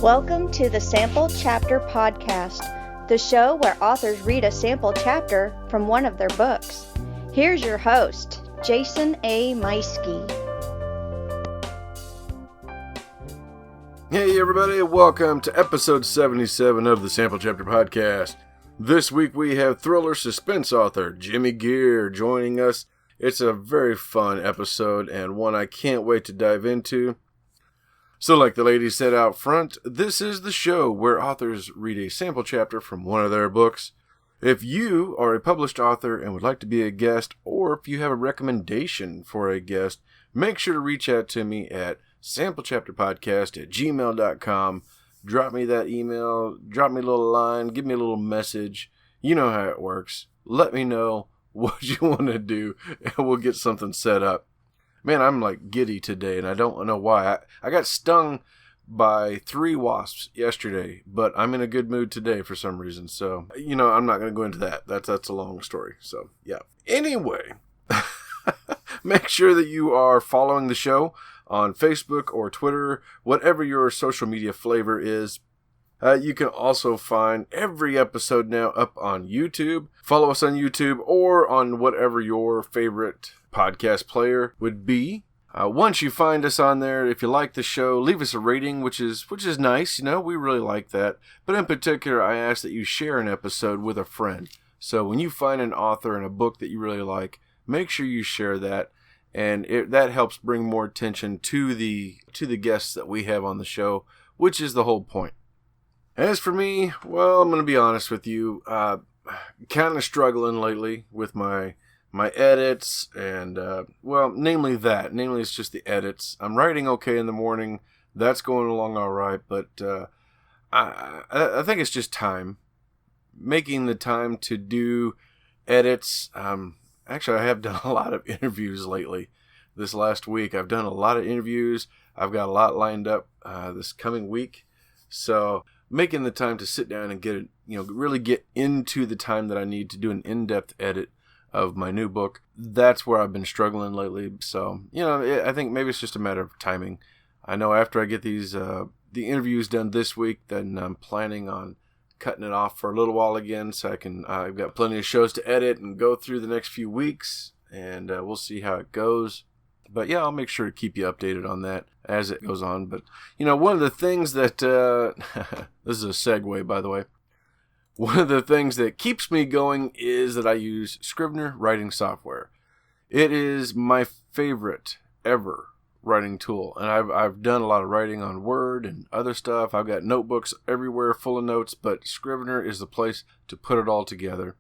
Welcome to the Sample Chapter Podcast, the show where authors read a sample chapter from one of their books. Here's your host, Jason A. Meiske. Hey everybody, welcome to episode 77 of the Sample Chapter Podcast. This week we have thriller suspense author Jimmy Gear joining us. It's a very fun episode and one I can't wait to dive into. So like the lady said out front, this is the show where authors read a sample chapter from one of their books. If you are a published author and would like to be a guest, or if you have a recommendation for a guest, make sure to reach out to me at samplechapterpodcast@gmail.com. Drop me that email, drop me a little line, give me a little message. You know how it works. Let me know what you want to do, and we'll get something set up. Man, I'm like giddy today, and I don't know why. I got stung by 3 wasps yesterday, but I'm in a good mood today for some reason. So, I'm not going to go into that. That's a long story. So, yeah. Anyway, make sure that you are following the show on Facebook or Twitter, whatever your social media flavor is. You can also find every episode now up on YouTube. Follow us on YouTube or on whatever your favorite podcast player would be. Once you find us on there, if you like the show, leave us a rating, which is nice. We really like that. But in particular, I ask that you share an episode with a friend. So when you find an author and a book that you really like, make sure you share that. And that helps bring more attention to the guests that we have on the show, which is the whole point. As for me, well, I'm going to be honest with you. Kind of struggling lately with my edits and, namely it's just the edits. I'm writing okay in the morning. That's going along all right, but I think it's just time. Making the time to do edits. Actually, I have done a lot of interviews lately. This last week, I've done a lot of interviews. I've got a lot lined up this coming week. So making the time to sit down and get really get into the time that I need to do an in-depth edit of my new book, that's where I've been struggling lately. So, I think maybe it's just a matter of timing. I know after I get these the interviews done this week, then I'm planning on cutting it off for a little while again, so I've got plenty of shows to edit and go through the next few weeks, and we'll see how it goes. But yeah, I'll make sure to keep you updated on that as it goes on. But, one of the things that, this is a segue, by the way. One of the things that keeps me going is that I use Scrivener writing software. It is my favorite ever writing tool. And I've done a lot of writing on Word and other stuff. I've got notebooks everywhere full of notes, but Scrivener is the place to put it all together.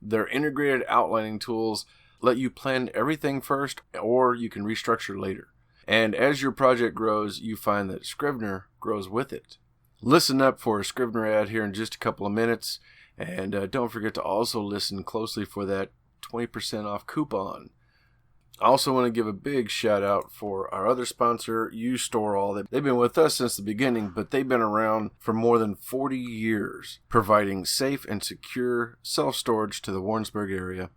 Their integrated outlining tools let you plan everything first, or you can restructure later. And as your project grows, you find that Scrivener grows with it. Listen up for a Scrivener ad here in just a couple of minutes, and don't forget to also listen closely for that 20% off coupon. I also want to give a big shout out for our other sponsor, U-Stor-All. They've been with us since the beginning, but they've been around for more than 40 years, providing safe and secure self-storage to the Warrensburg area.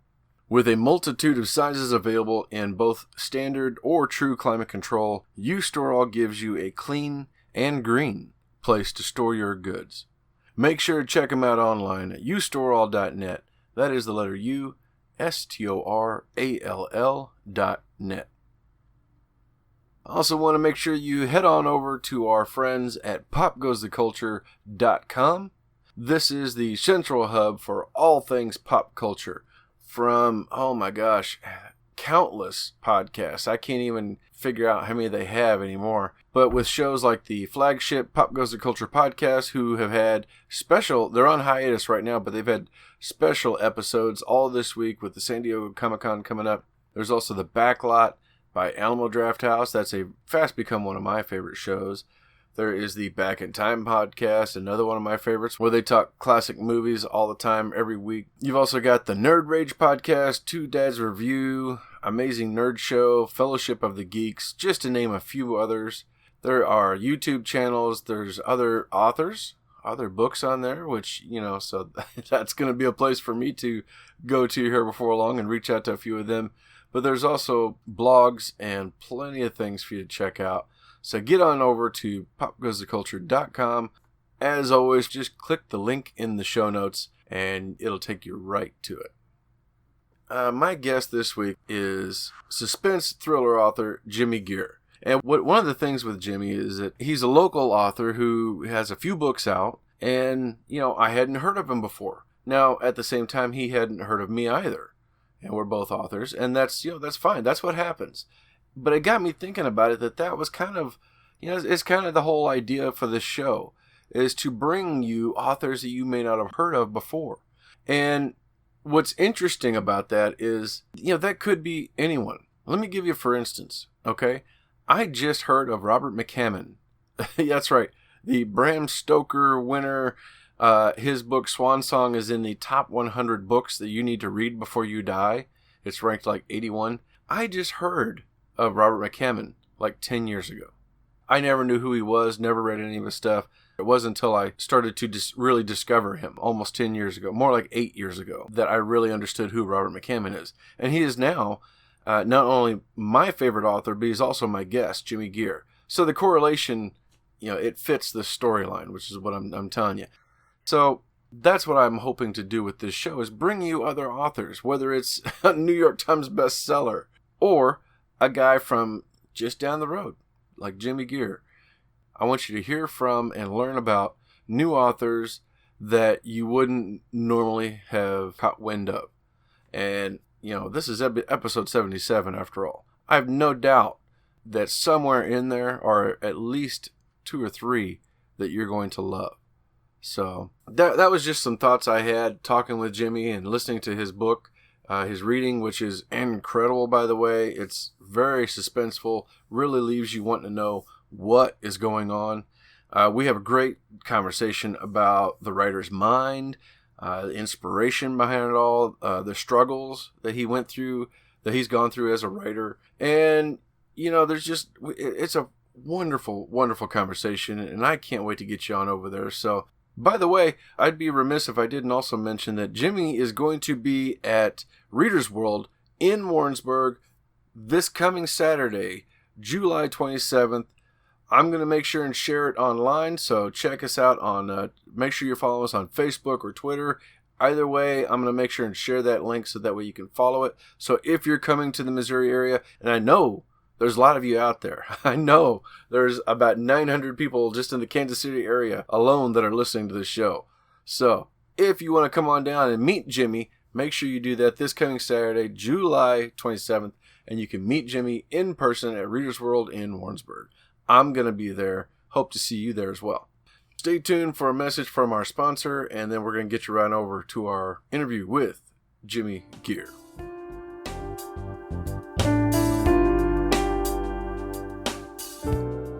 With a multitude of sizes available in both standard or true climate control, U-Stor-All gives you a clean and green place to store your goods. Make sure to check them out online at ustorall.net. That is the letter U, STORALL.net. I also want to make sure you head on over to our friends at popgoestheculture.com. This is the central hub for all things pop culture. From, oh my gosh, countless podcasts. I can't even figure out how many they have anymore. But with shows like the flagship Pop Goes the Culture podcast, who have had they're on hiatus right now, but they've had special episodes all this week with the San Diego Comic-Con coming up. There's also the Backlot by Alamo Drafthouse. That's fast become one of my favorite shows. There is the Back in Time podcast, another one of my favorites, where they talk classic movies all the time, every week. You've also got the Nerd Rage podcast, Two Dads Review, Amazing Nerd Show, Fellowship of the Geeks, just to name a few others. There are YouTube channels, there's other authors, other books on there, which, so that's going to be a place for me to go to here before long and reach out to a few of them. But there's also blogs and plenty of things for you to check out. So get on over to popgoestheculture.com. As always, just click the link in the show notes and it'll take you right to it. My guest this week is suspense thriller author Jimmy Gear. And one of the things with Jimmy is that he's a local author who has a few books out, and, I hadn't heard of him before. Now, at the same time, he hadn't heard of me either. And we're both authors, and that's fine. That's what happens. But it got me thinking about it, that was kind of, it's kind of the whole idea for this show, is to bring you authors that you may not have heard of before. And what's interesting about that is, that could be anyone. Let me give you, for instance, okay? I just heard of Robert McCammon. That's right. The Bram Stoker winner. His book, Swan Song, is in the top 100 books that you need to read before you die. It's ranked like 81. I just heard of Robert McCammon like 10 years ago. I never knew who he was, never read any of his stuff. It wasn't until I started to really discover him almost 10 years ago, more like 8 years ago, that I really understood who Robert McCammon is. And he is now not only my favorite author, but he's also my guest, Jimmy Gear. So the correlation, it fits the storyline, which is what I'm telling you. So that's what I'm hoping to do with this show, is bring you other authors, whether it's a New York Times bestseller or a guy from just down the road, like Jimmy Gear. I want you to hear from and learn about new authors that you wouldn't normally have caught wind of. And, this is episode 77 after all. I have no doubt that somewhere in there are at least 2 or 3 that you're going to love. So that was just some thoughts I had talking with Jimmy and listening to his book, his reading, which is incredible, by the way. It's very suspenseful, really leaves you wanting to know what is going on. We have a great conversation about the writer's mind, the inspiration behind it all, the struggles that he went through, that he's gone through as a writer. And, it's a wonderful, wonderful conversation, and I can't wait to get you on over there. So, by the way, I'd be remiss if I didn't also mention that Jimmy is going to be at Reader's World in Warrensburg this coming Saturday, July 27th. I'm going to make sure and share it online, so check us out on, make sure you follow us on Facebook or Twitter. Either way, I'm going to make sure and share that link so that way you can follow it. So if you're coming to the Missouri area, and I know there's a lot of you out there. I know there's about 900 people just in the Kansas City area alone that are listening to this show. So if you want to come on down and meet Jimmy, make sure you do that this coming Saturday, July 27th, and you can meet Jimmy in person at Reader's World in Warrensburg. I'm going to be there. Hope to see you there as well. Stay tuned for a message from our sponsor, and then we're going to get you right over to our interview with Jimmy Gear.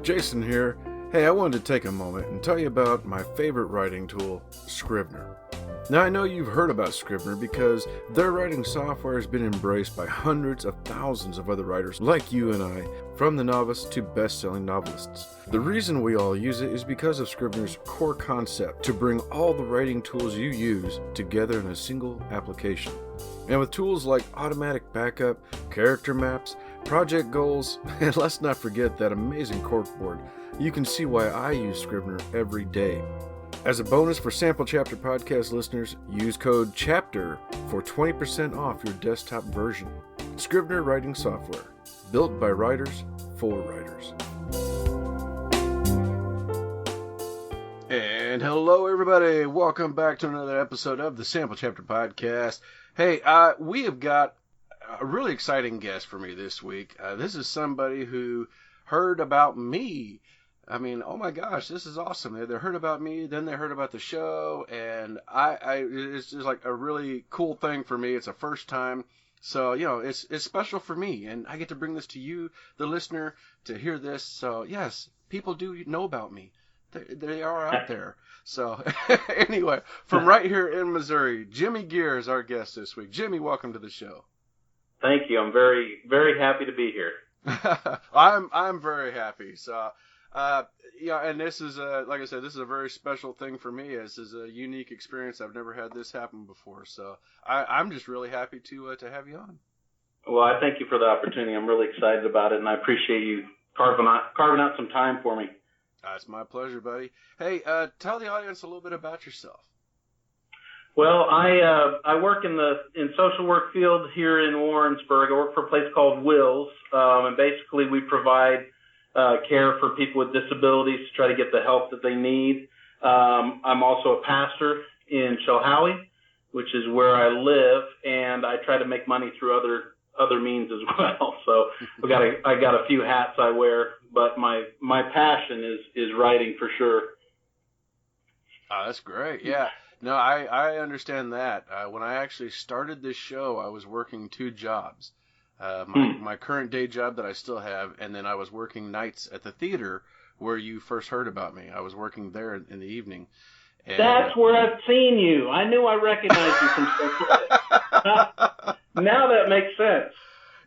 Jason here. Hey, I wanted to take a moment and tell you about my favorite writing tool, Scrivener. Now, I know you've heard about Scrivener because their writing software has been embraced by hundreds of thousands of other writers like you and I, from the novice to best-selling novelists. The reason we all use it is because of Scrivener's core concept to bring all the writing tools you use together in a single application. And with tools like automatic backup, character maps, project goals, and let's not forget that amazing corkboard, you can see why I use Scrivener every day. As a bonus for Sample Chapter Podcast listeners, use code CHAPTER for 20% off your desktop version. Scrivener writing software, built by writers for writers. And hello, everybody. Welcome back to another episode of the Sample Chapter Podcast. Hey, we have got a really exciting guest for me this week. This is somebody who heard about me. I mean, oh my gosh, this is awesome. They heard about me, then they heard about the show, and it's just like a really cool thing for me. It's a first time. So, it's special for me, and I get to bring this to you, the listener, to hear this. So, yes, people do know about me. They are out there. So, anyway, from right here in Missouri, Jimmy Gear is our guest this week. Jimmy, welcome to the show. Thank you. I'm very, very happy to be here. I'm very happy. So, and this is, like I said, this is a very special thing for me. This is a unique experience. I've never had this happen before. So I'm just really happy to have you on. Well, I thank you for the opportunity. I'm really excited about it, and I appreciate you carving out some time for me. It's my pleasure, buddy. Hey, tell the audience a little bit about yourself. Well, I work in social work field here in Warrensburg. I work for a place called Wills, and basically we provide care for people with disabilities to try to get the help that they need. I'm also a pastor in Chilhowie, which is where I live, and I try to make money through other means as well. So I got a few hats I wear, but my passion is writing for sure. Oh, that's great. Yeah. No, I understand that. When I actually started this show, I was working 2 jobs. My current day job that I still have, and then I was working nights at the theater where you first heard about me. I was working there in the evening. And, that's where I've seen you. I knew I recognized you from somewhere. Now that makes sense.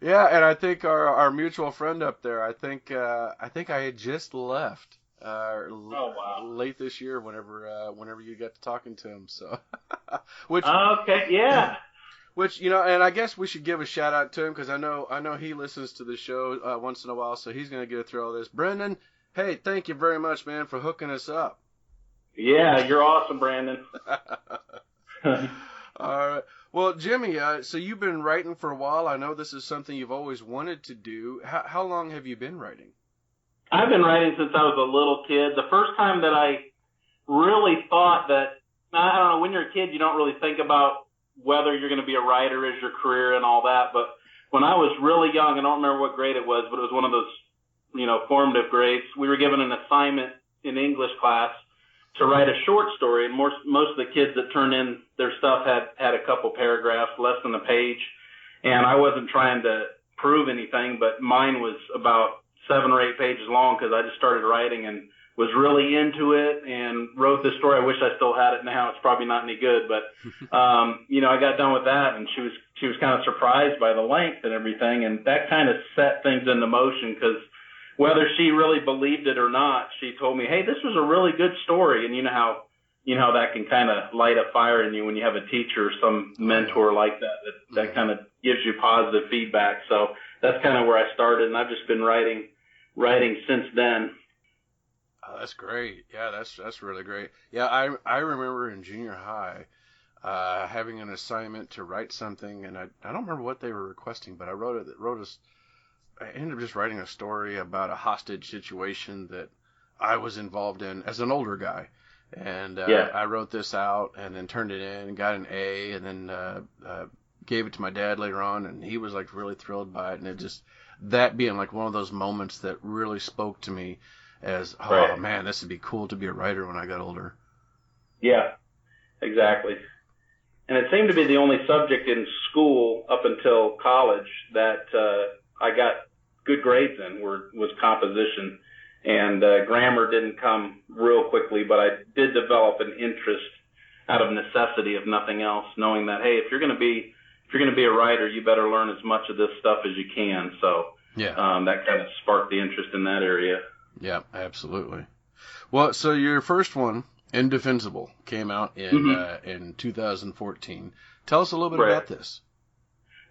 Yeah, and I think our mutual friend up there, I think I had just left. Late this year, whenever you got to talking to him, so okay, yeah. Which and I guess we should give a shout out to him because I know he listens to the show once in a while, so he's gonna get through all this. Brendan, hey, thank you very much, man, for hooking us up. Yeah, you're awesome, Brandon. All right. Well, Jimmy, so you've been writing for a while. I know this is something you've always wanted to do. How long have you been writing? I've been writing since I was a little kid. The first time that I really thought that, I don't know, when you're a kid, you don't really think about whether you're going to be a writer as your career and all that. But when I was really young, I don't remember what grade it was, but it was one of those, formative grades. We were given an assignment in English class to write a short story. And most of the kids that turned in their stuff had a couple paragraphs, less than a page. And I wasn't trying to prove anything, but mine was about 7 or 8 pages long because I just started writing and was really into it and wrote this story. I wish I still had it now. It's probably not any good, but, I got done with that and she was kind of surprised by the length and everything. And that kind of set things into motion because whether she really believed it or not, she told me, hey, this was a really good story. And you know how that can kind of light a fire in you when you have a teacher or some mentor like that kind of gives you positive feedback. So that's kind of where I started, and I've just been writing since then. Oh, that's great. Yeah, that's really great. Yeah, I remember in junior high having an assignment to write something, and I don't remember what they were requesting, but I I ended up just writing a story about a hostage situation that I was involved in as an older guy. And I wrote this out and then turned it in and got an A, and then gave it to my dad later on, and he was like really thrilled by it. And it just, that being like one of those moments that really spoke to me as, oh man, this would be cool to be a writer when I got older. Yeah, exactly. And it seemed to be the only subject in school up until college that I got good grades in was composition. And grammar didn't come real quickly, but I did develop an interest out of necessity, if nothing else, knowing that, hey, if you're going to be a writer, you better learn as much of this stuff as you can. So that kind of sparked the interest in that area. Yeah, absolutely. Well, so your first one, Indefensible, came out in 2014. Tell us a little bit about this.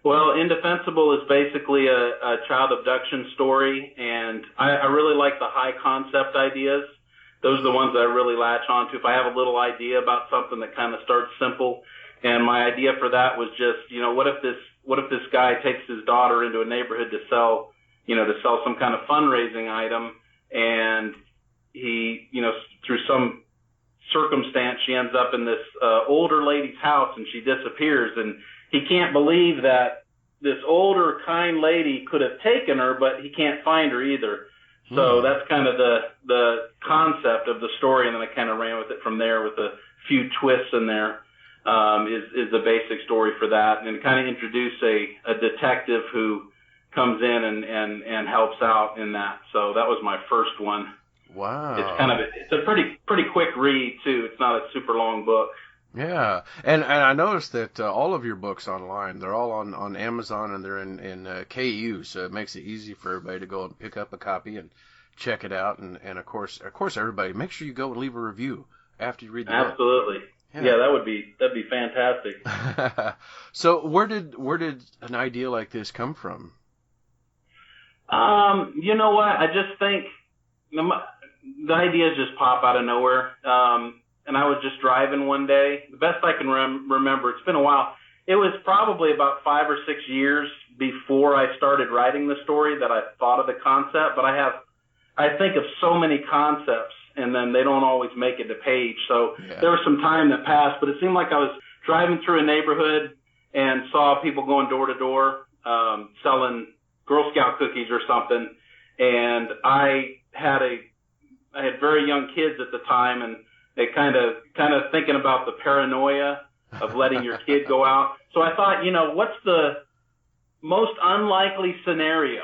Well, Indefensible is basically a child abduction story, and I really like the high concept ideas. Those are the ones that I really latch onto. If I have a little idea about something that kind of starts simple, and my idea for that was just, what if this guy takes his daughter into a neighborhood to sell some kind of fundraising item, and he, through some circumstance, she ends up in this older lady's house and she disappears, and he can't believe that this older, kind lady could have taken her, but he can't find her either. So that's kind of the concept of the story, and then I kind of ran with it from there with a few twists in there, is the basic story for that. And kind of introduce a detective who comes in and helps out in that. So that was my first one. Wow. It's a pretty quick read, too. It's not a super long book. Yeah, and I noticed that all of your books online, they're all on Amazon, and they're in KU, so it makes it easy for everybody to go and pick up a copy and check it out. And of course, everybody, make sure you go and leave a review after you read the book. Absolutely. Yeah, that'd be fantastic. So where did an idea like this come from? You know what? I just think the ideas just pop out of nowhere. And I was just driving one day. The best I can remember, it's been a while. It was probably about 5 or 6 years before I started writing the story that I thought of the concept. But I think of so many concepts, and then they don't always make it to page. So there was some time that passed, but it seemed like I was driving through a neighborhood and saw people going door to door, selling Girl Scout cookies or something. And I had very young kids at the time, and they kind of thinking about the paranoia of letting your kid go out. So I thought, what's the most unlikely scenario,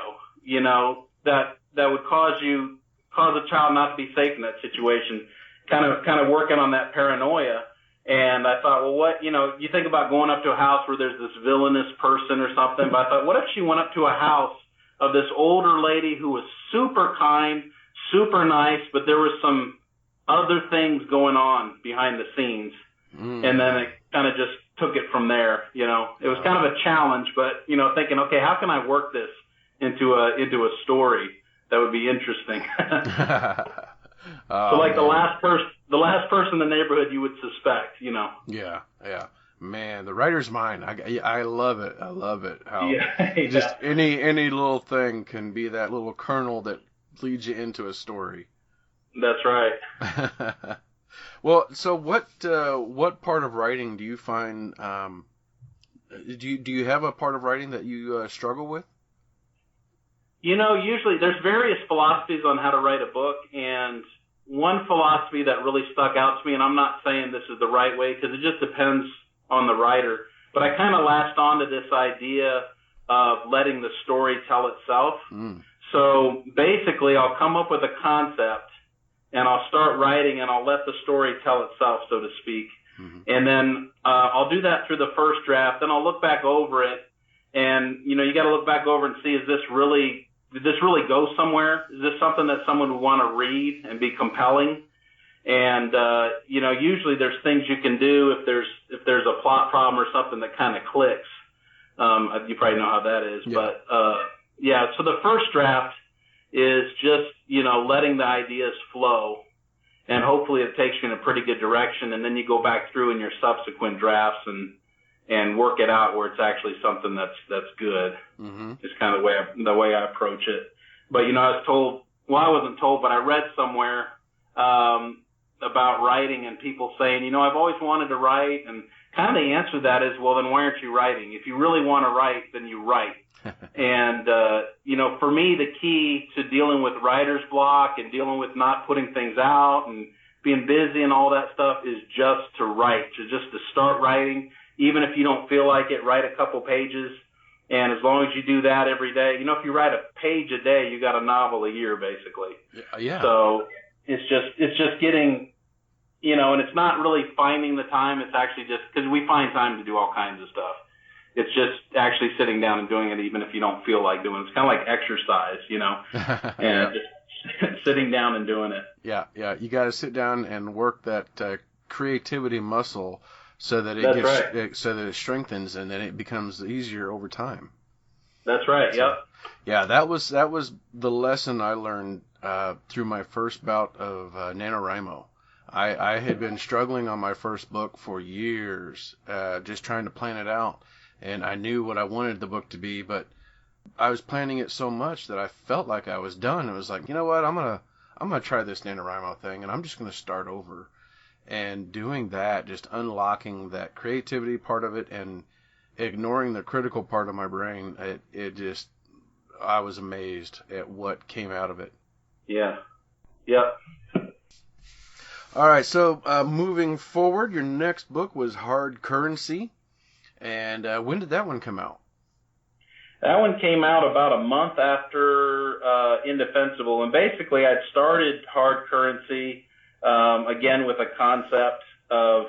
that would cause a child not to be safe in that situation, kind of working on that paranoia. And I thought, well, what, you think about going up to a house where there's this villainous person or something, but I thought, what if she went up to a house of this older lady who was super kind, super nice, but there was some other things going on behind the scenes. And then it kind of just took it from there. It was kind of a challenge, but, thinking, okay, how can I work this into a story that would be interesting? So like the last person in the neighborhood you would suspect, Yeah. Man, the writer's mind. I love it. I love it. How just any little thing can be that little kernel that leads you into a story. That's right. Well, so what part of writing do you find? Do you have a part of writing that you struggle with? Usually there's various philosophies on how to write a book, and one philosophy that really stuck out to me, and I'm not saying this is the right way because it just depends on the writer, but I kind of latched onto this idea of letting the story tell itself. So basically I'll come up with a concept and I'll start writing and I'll let the story tell itself, so to speak. And then I'll do that through the first draft. Then I'll look back over it, and you got to look back over and see, did this really go somewhere? Is this something that someone would want to read and be compelling? And usually there's things you can do if there's a plot problem or something that kind of clicks. You probably know how that is, but so the first draft is just, letting the ideas flow, and hopefully it takes you in a pretty good direction, and then you go back through in your subsequent drafts and work it out where it's actually something that's good. It's kind of the way I approach it. But, I wasn't told, but I read somewhere about writing and people saying, I've always wanted to write, and kind of the answer to that is, well, then why aren't you writing? If you really want to write, then you write. And, for me, the key to dealing with writer's block and dealing with not putting things out and being busy and all that stuff is just to write, just to start writing. Even if you don't feel like it, write a couple pages. And as long as you do that every day, if you write a page a day, you got a novel a year, basically. Yeah. So it's just getting, and it's not really finding the time. It's actually just because we find time to do all kinds of stuff. It's just actually sitting down and doing it, even if you don't feel like doing it. It's kind of like exercise, and just sitting down and doing it. Yeah. You got to sit down and work that creativity muscle so that so that it strengthens, and then it becomes easier over time. That's right. So, yeah, that was the lesson I learned through my first bout of NaNoWriMo. I had been struggling on my first book for years, just trying to plan it out. And I knew what I wanted the book to be, but I was planning it so much that I felt like I was done. It was like, you know what, I'm gonna try this NaNoWriMo thing, and I'm just gonna start over. And doing that, just unlocking that creativity part of it and ignoring the critical part of my brain, I was amazed at what came out of it. Yeah. All right, so moving forward, your next book was Hard Currency. And when did that one come out? That one came out about a month after Indefensible. And basically, I'd started Hard Currency, again, with a concept of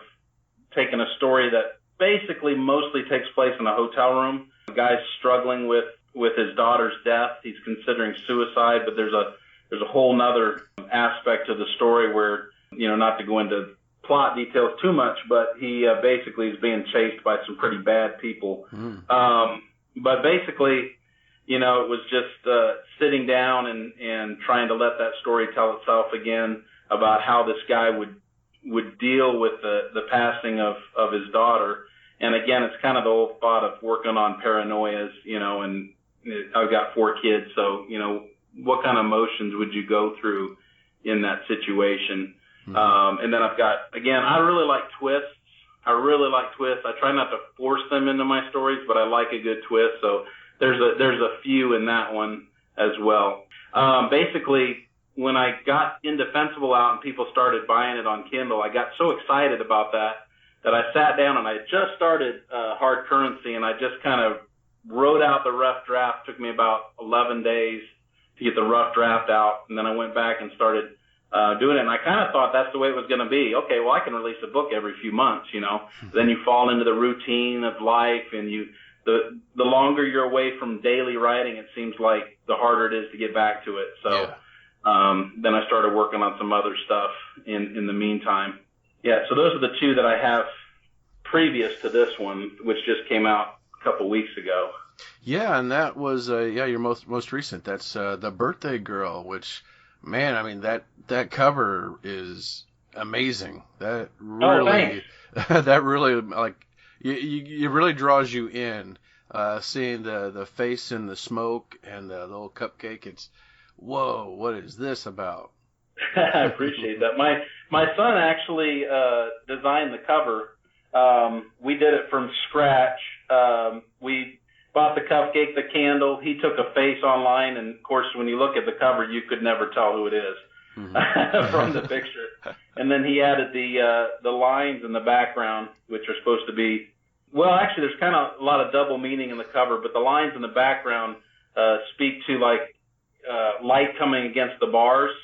taking a story that basically mostly takes place in a hotel room. The guy's struggling with his daughter's death. He's considering suicide, but there's a whole nother aspect to the story where, not to go into plot details too much, but he basically is being chased by some pretty bad people. But basically, it was just sitting down and trying to let that story tell itself again about how this guy would deal with the passing of his daughter. And again, it's kind of the old thought of working on paranoias, and I've got 4 kids, so, what kind of emotions would you go through in that situation? Mm-hmm. And then I've got, again, I really like twists. I try not to force them into my stories, but I like a good twist. So there's a few in that one as well. Basically, when I got Indefensible out and people started buying it on Kindle, I got so excited about that I sat down and I just started Hard Currency, and I just kind of wrote out the rough draft. It took me about 11 days to get the rough draft out, and then I went back and started doing it, and I kind of thought that's the way it was going to be. Okay, well, I can release a book every few months, Then you fall into the routine of life, and the longer you're away from daily writing, it seems like the harder it is to get back to it. So then I started working on some other stuff in the meantime. Yeah, so those are the 2 that I have previous to this one, which just came out a couple weeks ago. Yeah, and that was your most recent. That's The Birthday Girl, which, man, I mean that cover is amazing. That really that really like it really draws you in. Seeing the face in the smoke and the little cupcake, it's whoa, what is this about? I appreciate that. My son actually designed the cover. We did it from scratch. We bought the cupcake, the candle. He took a face online, and of course, when you look at the cover, you could never tell who it is from the picture. And then he added the lines in the background, which are supposed to be, well, actually, there's kind of a lot of double meaning in the cover, but the lines in the background speak to like light coming against the bars.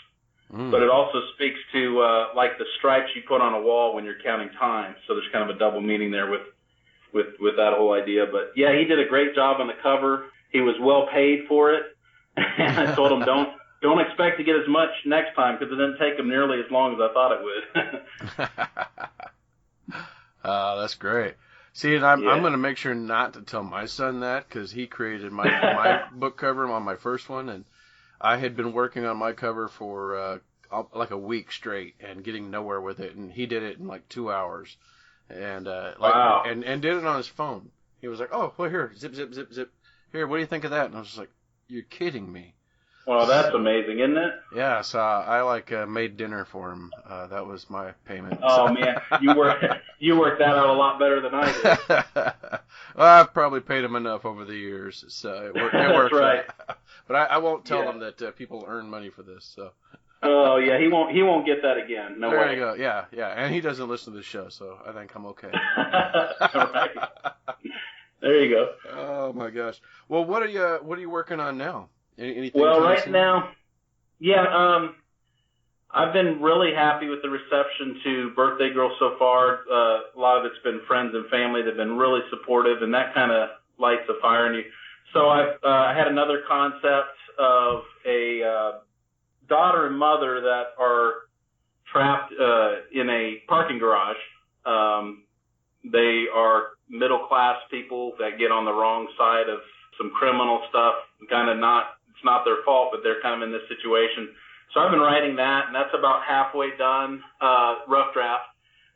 But it also speaks to like the stripes you put on a wall when you're counting time. So there's kind of a double meaning there with that whole idea. But yeah, he did a great job on the cover. He was well paid for it. And I told him don't expect to get as much next time, because it didn't take him nearly as long as I thought it would. That's great. See, and I'm going to make sure not to tell my son that, because he created my book cover on my first one, and I had been working on my cover for like a week straight and getting nowhere with it, and he did it in like 2 hours, and wow. and did it on his phone. He was like, "Oh, well, here, zip, zip, zip, zip. Here, what do you think of that?" And I was just like, "You're kidding me." Well, that's amazing, isn't it? Yeah, so I made dinner for him. That was my payment. Oh man, you worked that out a lot better than I did. Well, I've probably paid him enough over the years, so it works. That's right. But I won't tell them that people earn money for this. So. Oh yeah, he won't get that again. No way. There you go. Yeah, and he doesn't listen to the show, so I think I'm okay. Right. There you go. Oh my gosh. Well, what are you working on now? Anything? Well, right now, I've been really happy with the reception to Birthday Girl so far. A lot of it's been friends and family that have been really supportive, and that kind of lights a fire in you. So I had another concept of a daughter and mother that are trapped in a parking garage. They are middle-class people that get on the wrong side of some criminal stuff. It's not their fault, but they're kind of in this situation. So I've been writing that, and that's about halfway done, rough draft.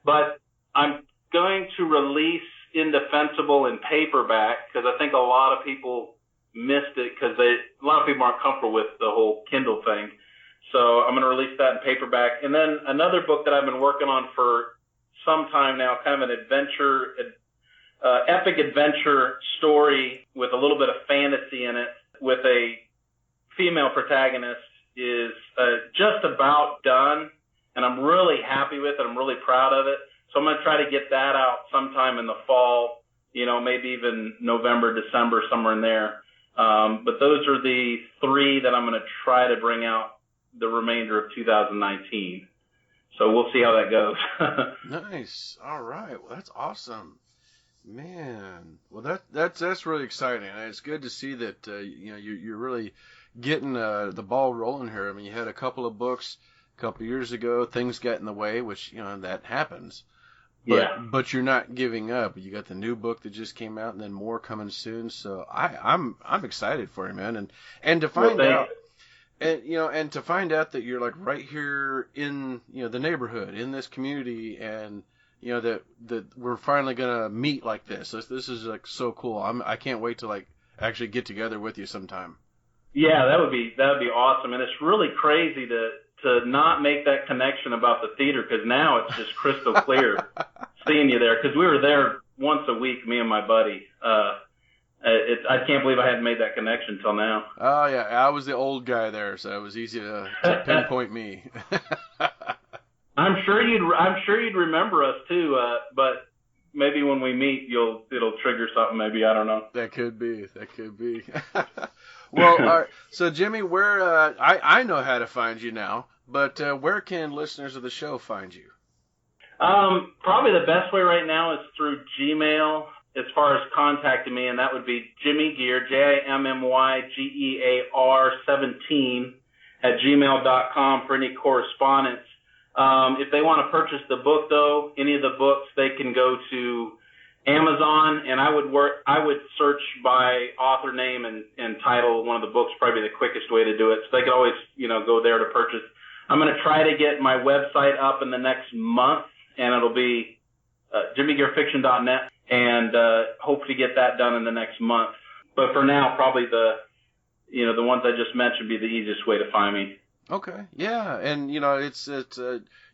But I'm going to release Indefensible in paperback, because I think a lot of people missed it, because a lot of people aren't comfortable with the whole Kindle thing. So I'm going to release that in paperback. And then another book that I've been working on for some time now, kind of an adventure, epic adventure story with a little bit of fantasy in it, with a female protagonist, is just about done, and I'm really happy with it. I'm really proud of it. So I'm going to try to get that out sometime in the fall, maybe even November, December, somewhere in there. But those are the 3 that I'm going to try to bring out the remainder of 2019. So we'll see how that goes. Nice. All right. Well, that's awesome, man. Well, that's really exciting. And it's good to see that you're really getting the ball rolling here. I mean, you had a couple of books a couple of years ago. Things got in the way, which that happens. But you're not giving up. You got the new book that just came out, and then more coming soon. So I'm excited for you, man. And to find out, and to find out that you're like right here in the neighborhood, in this community, and that we're finally gonna meet like this. This is like so cool. I can't wait to like actually get together with you sometime. Yeah, that would be awesome. And it's really crazy to not make that connection about the theater, because now it's just crystal clear seeing you there, because we were there once a week, me and my buddy. I can't believe I hadn't made that connection till now. Oh yeah, I was the old guy there, so it was easy to pinpoint me. I'm sure you'd remember us too, but maybe when we meet, it'll trigger something. Maybe, I don't know. That could be. Well, all right. So Jimmy, where I know how to find you now, but where can listeners of the show find you? Probably the best way right now is through Gmail, as far as contacting me, and that would be Jimmy Gear, JIMMYGEAR 17 at gmail.com for any correspondence. If they want to purchase the book, though, any of the books, they can go to Amazon, and I would search by author name and title. One of the books, probably the quickest way to do it. So they could always, go there to purchase. I'm going to try to get my website up in the next month, and it'll be jimmygearfiction.net, and hope to get that done in the next month. But for now, probably the ones I just mentioned be the easiest way to find me. Okay, yeah, and it's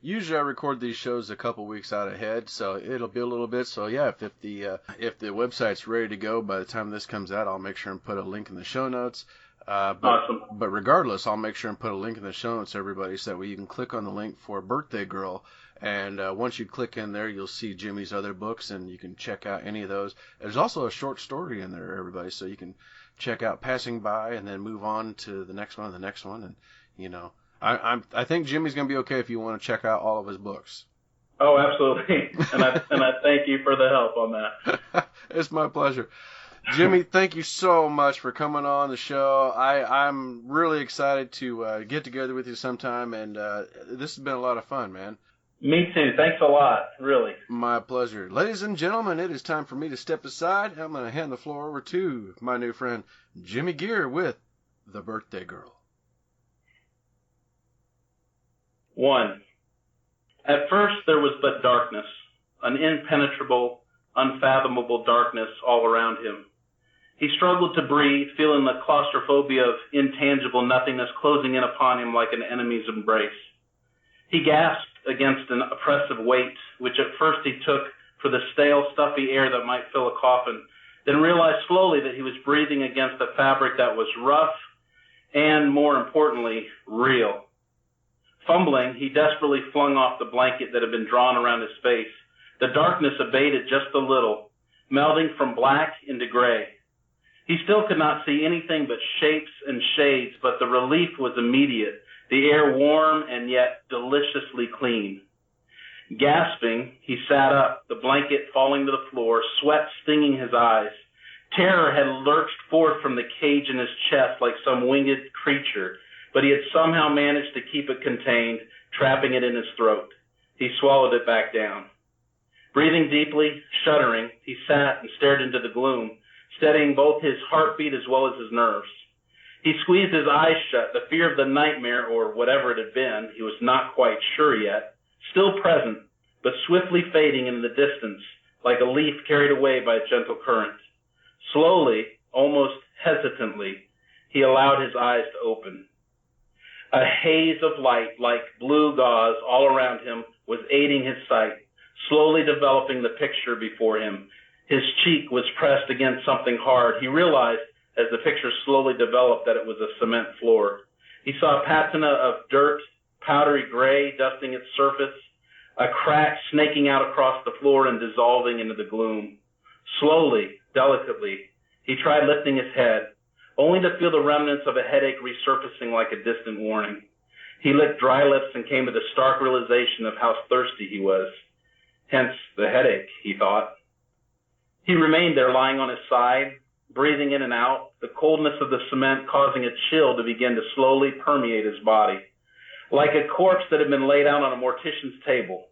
usually I record these shows a couple weeks out ahead, so it'll be a little bit. So yeah, if the website's ready to go by the time this comes out, I'll make sure and put a link in the show notes. Awesome. But regardless, I'll make sure and put a link in the show notes, everybody, so that way you can click on the link for Birthday Girl. And once you click in there, you'll see Jimmy's other books, and you can check out any of those. There's also a short story in there, everybody, so you can check out Passing By and then move on to the next one and the next one. And, I think Jimmy's going to be okay if you want to check out all of his books. Oh, absolutely. And I thank you for the help on that. It's my pleasure. Jimmy, thank you so much for coming on the show. I'm really excited to get together with you sometime, and this has been a lot of fun, man. Me too. Thanks a lot, really. My pleasure. Ladies and gentlemen, it is time for me to step aside. I'm going to hand the floor over to my new friend, Jimmy Gear, with The Birthday Girl. 1. At first there was but darkness, an impenetrable, unfathomable darkness all around him. He struggled to breathe, feeling the claustrophobia of intangible nothingness closing in upon him like an enemy's embrace. He gasped against an oppressive weight, which at first he took for the stale, stuffy air that might fill a coffin, then realized slowly that he was breathing against a fabric that was rough and, more importantly, real. Fumbling, he desperately flung off the blanket that had been drawn around his face. The darkness abated just a little, melding from black into gray. He still could not see anything but shapes and shades, but the relief was immediate, the air warm and yet deliciously clean. Gasping, he sat up, the blanket falling to the floor, sweat stinging his eyes. Terror had lurched forth from the cage in his chest like some winged creature, but he had somehow managed to keep it contained, trapping it in his throat. He swallowed it back down. Breathing deeply, shuddering, he sat and stared into the gloom, steadying both his heartbeat as well as his nerves. He squeezed his eyes shut, the fear of the nightmare, or whatever it had been, he was not quite sure yet, still present, but swiftly fading in the distance, like a leaf carried away by a gentle current. Slowly, almost hesitantly, he allowed his eyes to open. A haze of light, like blue gauze, all around him was aiding his sight, slowly developing the picture before him. His cheek was pressed against something hard. He realized, as the picture slowly developed, that it was a cement floor. He saw a patina of dirt, powdery gray, dusting its surface, a crack snaking out across the floor and dissolving into the gloom. Slowly, delicately, he tried lifting his head, only to feel the remnants of a headache resurfacing like a distant warning. He licked dry lips and came to the stark realization of how thirsty he was. Hence the headache, he thought. He remained there lying on his side, breathing in and out, the coldness of the cement causing a chill to begin to slowly permeate his body. Like a corpse that had been laid out on a mortician's table,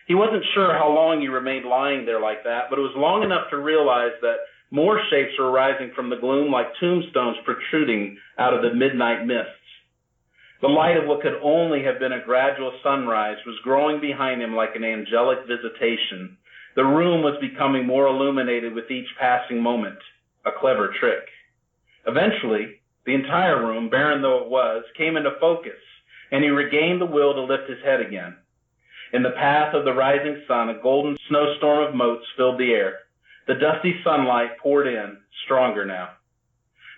he He wasn't sure how long he remained lying there like that, but it was long enough to realize that more shapes were rising from the gloom like tombstones protruding out of the midnight mists. The light of what could only have been a gradual sunrise was growing behind him like an angelic visitation. The room was becoming more illuminated with each passing moment. A clever trick. Eventually, the entire room, barren though it was, came into focus, and he regained the will to lift his head again. In the path of the rising sun, a golden snowstorm of motes filled the air. The dusty sunlight poured in, stronger now.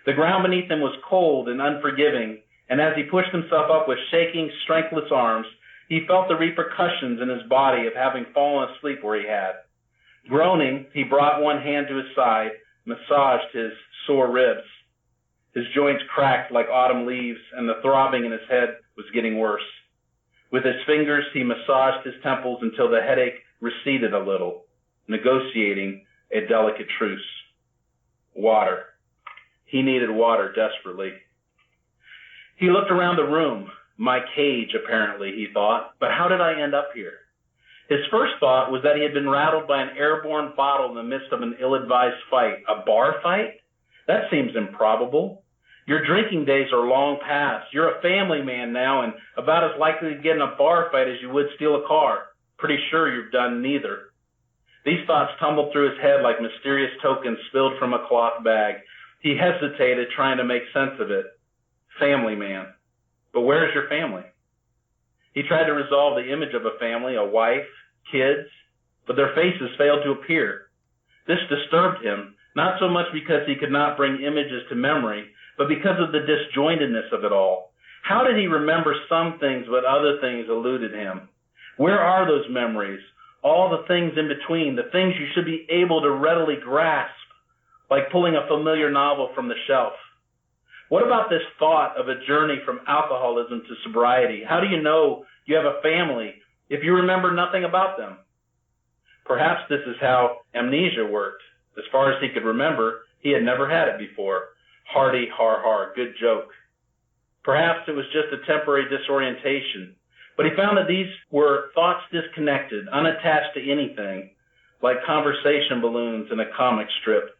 The ground beneath him was cold and unforgiving, and as he pushed himself up with shaking, strengthless arms, he felt the repercussions in his body of having fallen asleep where he had. Groaning, he brought one hand to his side, massaged his sore ribs. His joints cracked like autumn leaves, and the throbbing in his head was getting worse. With his fingers, he massaged his temples until the headache receded a little, negotiating a delicate truce. Water. He needed water desperately. He looked around the room. My cage, apparently, he thought. But how did I end up here? His first thought was that he had been rattled by an airborne bottle in the midst of an ill-advised fight. A bar fight? That seems improbable. Your drinking days are long past. You're a family man now and about as likely to get in a bar fight as you would steal a car. Pretty sure you've done neither. These thoughts tumbled through his head like mysterious tokens spilled from a cloth bag. He hesitated, trying to make sense of it. Family man. But where's your family? He tried to resolve the image of a family, a wife, kids, but their faces failed to appear. This disturbed him, not so much because he could not bring images to memory, but because of the disjointedness of it all. How did he remember some things but other things eluded him? Where are those memories? All the things in between, the things you should be able to readily grasp, like pulling a familiar novel from the shelf. What about this thought of a journey from alcoholism to sobriety? How do you know you have a family if you remember nothing about them? Perhaps this is how amnesia worked. As far as he could remember, he had never had it before. Hearty, har, good joke. Perhaps it was just a temporary disorientation. But he found that these were thoughts disconnected, unattached to anything, like conversation balloons in a comic strip.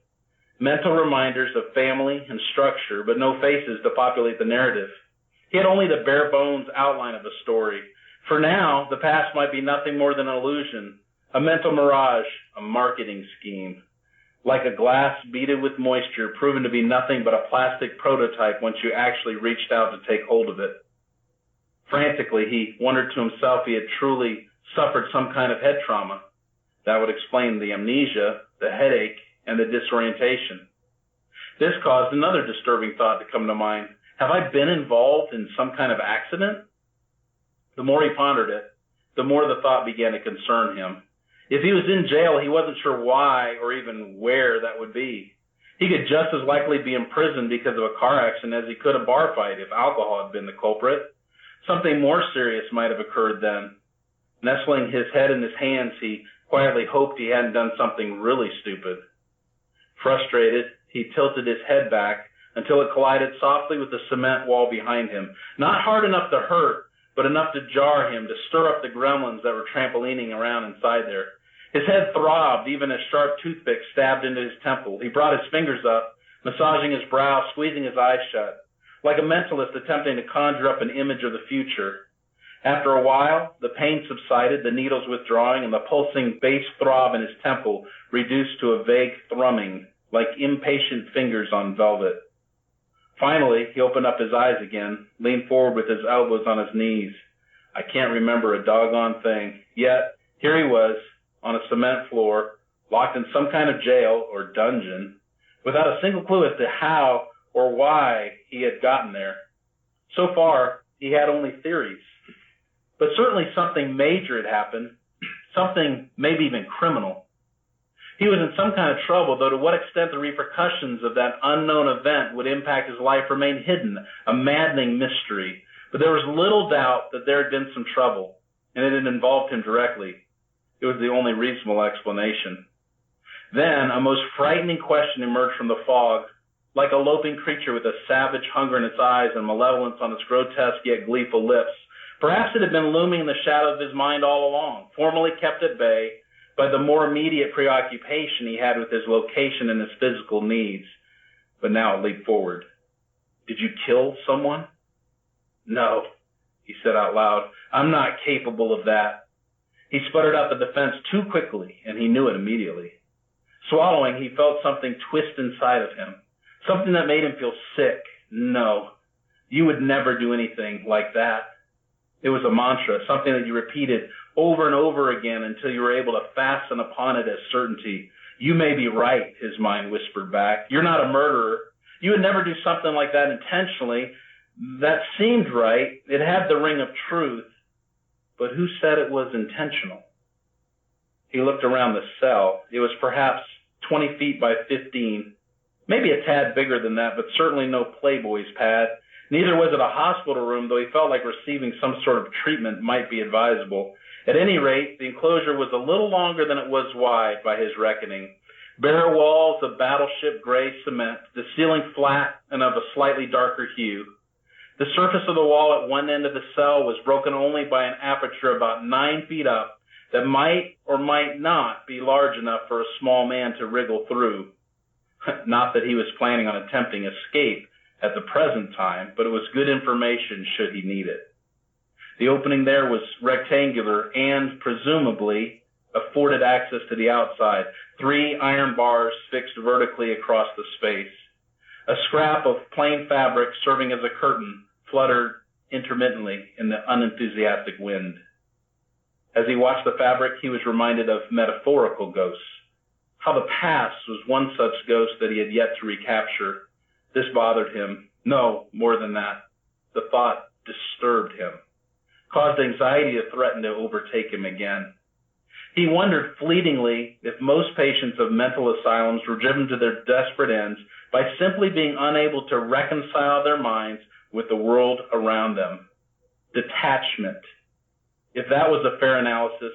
Mental reminders of family and structure, but no faces to populate the narrative. He had only the bare bones outline of a story. For now, the past might be nothing more than an illusion, a mental mirage, a marketing scheme. Like a glass beaded with moisture, proven to be nothing but a plastic prototype once you actually reached out to take hold of it. Frantically, he wondered to himself if he had truly suffered some kind of head trauma. That would explain the amnesia, the headache, and the disorientation. This caused another disturbing thought to come to mind. Have I been involved in some kind of accident? The more he pondered it, the more the thought began to concern him. If he was in jail, he wasn't sure why or even where that would be. He could just as likely be in prison because of a car accident as he could a bar fight if alcohol had been the culprit. Something more serious might have occurred then. Nestling his head in his hands, he quietly hoped he hadn't done something really stupid. Frustrated, he tilted his head back until it collided softly with the cement wall behind him. Not hard enough to hurt, but enough to jar him, to stir up the gremlins that were trampolining around inside there. His head throbbed, even as sharp toothpicks stabbed into his temple. He brought his fingers up, massaging his brow, squeezing his eyes shut, like a mentalist attempting to conjure up an image of the future. After a while, the pain subsided, the needles withdrawing, and the pulsing bass throb in his temple reduced to a vague thrumming, like impatient fingers on velvet. Finally, he opened up his eyes again, leaned forward with his elbows on his knees. I can't remember a doggone thing. Yet, here he was, on a cement floor, locked in some kind of jail or dungeon, without a single clue as to how or why he had gotten there. So far, he had only theories. But certainly something major had happened, something maybe even criminal. He was in some kind of trouble, though to what extent the repercussions of that unknown event would impact his life remained hidden, a maddening mystery. But there was little doubt that there had been some trouble, and it had involved him directly. It was the only reasonable explanation. Then a most frightening question emerged from the fog, like a loping creature with a savage hunger in its eyes and malevolence on its grotesque yet gleeful lips. Perhaps it had been looming in the shadow of his mind all along, formerly kept at bay by the more immediate preoccupation he had with his location and his physical needs. But now it leaped forward. "Did you kill someone?" "No," he said out loud. "I'm not capable of that." He sputtered out the defense too quickly, and he knew it immediately. Swallowing, he felt something twist inside of him, something that made him feel sick. "No, you would never do anything like that." It was a mantra, something that you repeated over and over again until you were able to fasten upon it as certainty. "You may be right," his mind whispered back. "You're not a murderer. You would never do something like that intentionally." That seemed right. It had the ring of truth. But who said it was intentional? He looked around the cell. It was perhaps 20 feet by 15, maybe a tad bigger than that, but certainly no Playboy's pad. Neither was it a hospital room, though he felt like receiving some sort of treatment might be advisable. At any rate, the enclosure was a little longer than it was wide by his reckoning. Bare walls of battleship gray cement, the ceiling flat and of a slightly darker hue. The surface of the wall at one end of the cell was broken only by an aperture about 9 feet up that might or might not be large enough for a small man to wriggle through. Not that he was planning on attempting escape at the present time, but it was good information should he need it. The opening there was rectangular and, presumably, afforded access to the outside. 3 iron bars fixed vertically across the space. A scrap of plain fabric serving as a curtain fluttered intermittently in the unenthusiastic wind. As he watched the fabric, he was reminded of metaphorical ghosts. How the past was one such ghost that he had yet to recapture. This bothered him. No, more than that. The thought disturbed him, caused anxiety to threaten to overtake him again. He wondered fleetingly if most patients of mental asylums were driven to their desperate ends by simply being unable to reconcile their minds with the world around them. Detachment. If that was a fair analysis,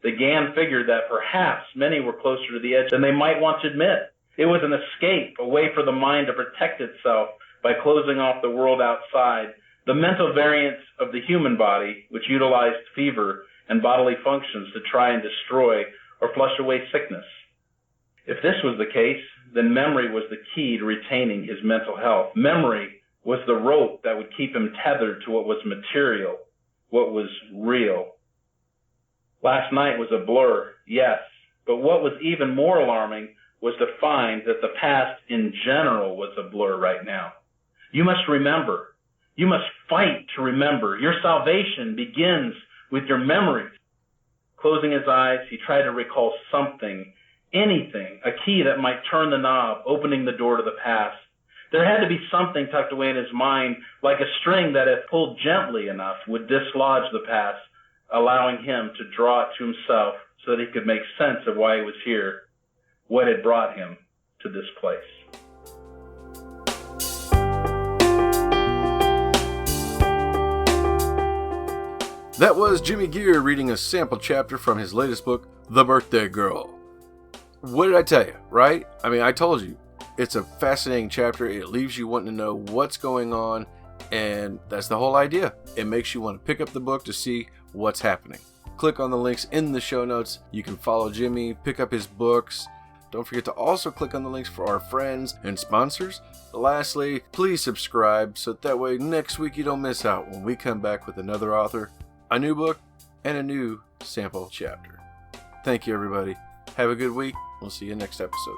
the GAN figured that perhaps many were closer to the edge than they might want to admit. It was an escape, a way for the mind to protect itself by closing off the world outside, the mental variants of the human body, which utilized fever and bodily functions to try and destroy or flush away sickness. If this was the case, then memory was the key to retaining his mental health. Memory was the rope that would keep him tethered to what was material, what was real. Last night was a blur, yes, but what was even more alarming was to find that the past in general was a blur right now. You must remember. You must fight to remember. Your salvation begins with your memories. Closing his eyes, he tried to recall something, anything, a key that might turn the knob, opening the door to the past. There had to be something tucked away in his mind, like a string that, if pulled gently enough, would dislodge the past, allowing him to draw it to himself so that he could make sense of why he was here, what had brought him to this place. That was Jimmy Gear reading a sample chapter from his latest book, The Birthday Girl. What did I tell you, right? I mean, I told you. It's a fascinating chapter. It leaves you wanting to know what's going on, and that's the whole idea. It makes you want to pick up the book to see what's happening. Click on the links in the show notes. You can follow Jimmy, pick up his books. Don't forget to also click on the links for our friends and sponsors. Lastly, please subscribe so that way next week you don't miss out when we come back with another author, a new book, and a new sample chapter. Thank you, everybody. Have a good week. We'll see you next episode.